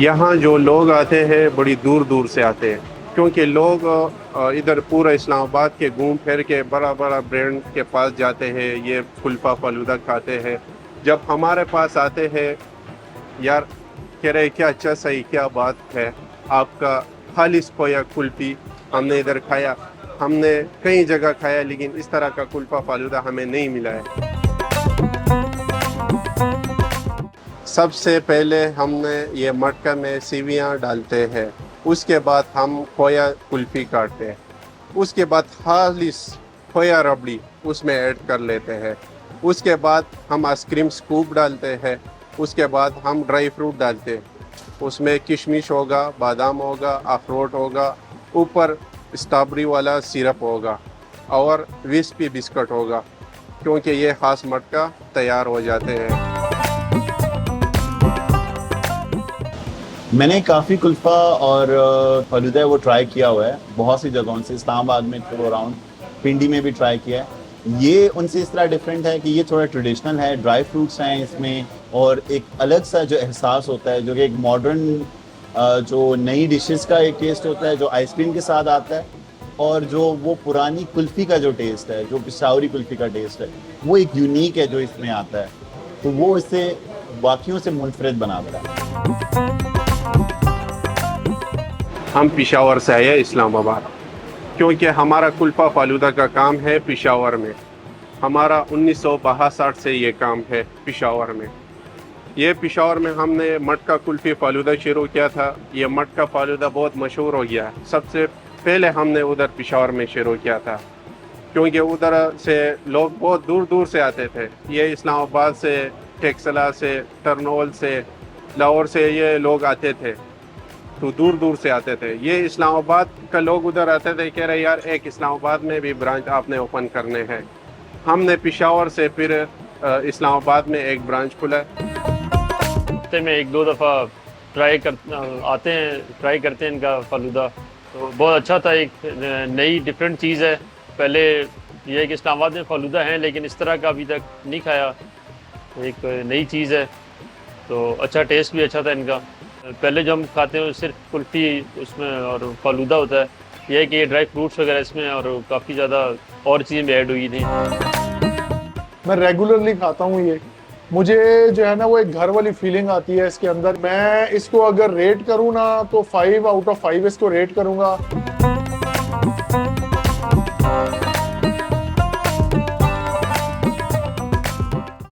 यहाँ जो लोग आते हैं बड़ी दूर दूर से आते हैं, क्योंकि लोग इधर पूरा इस्लामाबाद के घूम फिर के बड़ा बड़ा ब्रांड के पास जाते हैं, ये कुल्फ़ा फ़ालूदा खाते हैं। जब हमारे पास आते हैं, यार कह रहे क्या अच्छा सही क्या बात है, आपका खालिस खोया कुल्फ़ी हमने इधर खाया। हमने कई जगह खाया लेकिन इस तरह का कुल्फ़ा फ़ालूदा हमें नहीं मिला है। सबसे पहले हमने ये मटका में सेवियाँ डालते हैं, उसके बाद हम खोया कुल्फ़ी काटते हैं, उसके बाद खालिस खोया रबड़ी उसमें ऐड कर लेते हैं, उसके बाद हम आइसक्रीम स्कूप डालते हैं, उसके बाद हम ड्राई फ्रूट डालते हैं, उसमें किशमिश होगा, बादाम होगा, अखरोट होगा, ऊपर स्ट्रॉबेरी वाला सिरप होगा और विस्पी बिस्कुट होगा, क्योंकि ये ख़ास मटका तैयार हो जाते हैं। मैंने काफ़ी कुल्फ़ा और फ़ालूदा है वो ट्राई किया हुआ है बहुत सी जगहों से, इस्लामाबाद में थोड़ा अराउंड, पिंडी में भी ट्राई किया है। ये उनसे इस तरह डिफरेंट है कि ये थोड़ा ट्रेडिशनल है, ड्राई फ्रूट्स हैं इसमें और एक अलग सा जो एहसास होता है, जो कि एक मॉडर्न जो नई डिशेस का एक टेस्ट होता है जो आइसक्रीम के साथ आता है, और जो वो पुरानी कुल्फ़ी का जो टेस्ट है, जो पिशावरी कुल्फ़ी का टेस्ट है, वो एक यूनिक है जो इसमें आता है, तो वो इससे बाकियों से मुनफरद बनाता है। हम पेशावर से आए हैं इस्लामाबाद, क्योंकि हमारा कुल्फ़ा फ़ालूदा का काम है पेशावर में। हमारा 1962 से ये काम है पेशावर में। ये पेशावर में हमने मटका कुल्फ़ी फ़ालूदा शुरू किया था। ये मटका फ़ालूदा बहुत मशहूर हो गया है। सबसे पहले हमने उधर पेशावर में शुरू किया था, क्योंकि उधर से लोग बहुत दूर दूर से आते थे। ये इस्लामाबाद से, टेक्सला से, टर्नोल से, लाहौर से ये लोग आते थे, तो दूर दूर से आते थे। ये इस्लामाबाद का लोग उधर आते थे, कह रहे यार एक इस्लामाबाद में भी ब्रांच आपने ओपन करने हैं। हमने पेशावर से फिर इस्लामाबाद में एक ब्रांच खुला। हफ्ते में एक दो दफ़ा ट्राई करते हैं इनका फ़ालूदा, तो बहुत अच्छा था। एक नई डिफरेंट चीज़ है। पहले ये है कि इस्लामाबाद में फ़ालूदा हैं लेकिन इस तरह का अभी तक नहीं खाया, एक नई चीज़ है, तो अच्छा टेस्ट भी अच्छा था इनका। पहले जो हम खाते हैं सिर्फ कुल्फ़ी उसमें और फ़ालूदा होता है, यह है कि ये ड्राई फ्रूट्स वगैरह इसमें और काफ़ी ज़्यादा और चीज़ें भी ऐड हुई थी। मैं रेगुलरली खाता हूँ ये, मुझे जो है ना वो एक घर वाली फीलिंग आती है इसके अंदर। मैं इसको अगर रेट करूँ ना तो 5 आउट ऑफ 5 इसको रेट करूँगा।